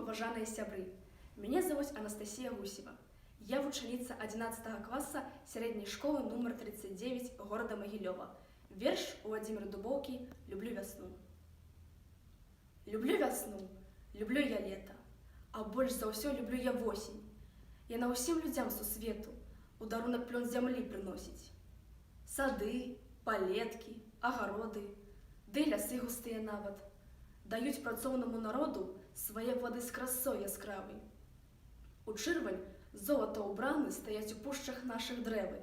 паважаныя сябры. Мяне завуць Анастасія Гусева. Я вучаніца 11 класа сярэдняй школы нумар 39 горада Магілёва. Верш у Владзіміра Дубоўкі «Люблю вясну». Люблю вясну, люблю я лета, а больш за ўсё люблю я восень. Яна ўсім людзям сусвету у дарунак плён зямлі прыносіць. Сады, палеткі, агароды, ды лясы густыя нават даюць працоўнаму народу свае плады з красой яскравай. У чырвань золата ўбраны стаяць у пушчах нашых дрэвы,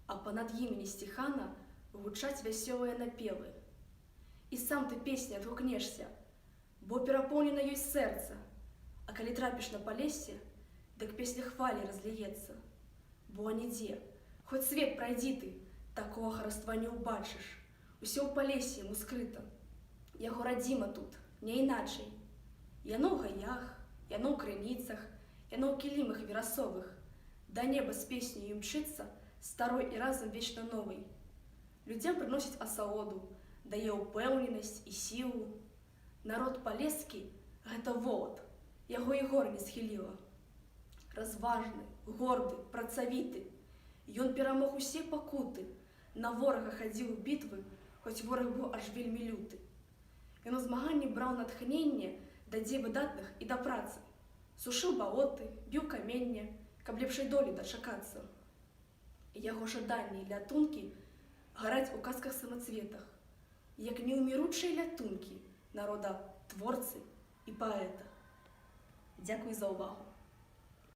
а панад імі несціхана гучаць вясёлыя напевы. І сам ты песня адгукнешся, бо перапоўнена ёй сэрца, а калі трапіш на палессе, дык песня хвалі разліецца. Бо анідзе, хоць свет прайдзі ты, такога хараства не ўбачыш. Усё ў палесе яму скрыта. Яго радзіма тут, не іначай. Яно ў гаях, яно ў крыніцах, яно ў кілімах верасовых. Да неба з песняй імчыцца, старой і разам вечна новай. Людзям прыносіць асалоду, дае ўпэўненасць і сілу. Народ палескі – гэта волат, яго і гора не схіліла. Разважны, горды, працавіты, ён перамог усе пакуты, на ворага хадзіў у бітвы, хоць вораг быў аж вельмі люты. Ён у змаганні браў натхненне да дзей выдатных і да працы, сушыў балоты, біў каменне, каб лепшай долі дачакацца. Яго жаданні і лятункі гараць у казках-самацветах, як неўміручыя лятункі народа творцы і паэта. Дзякуй за ўвагу.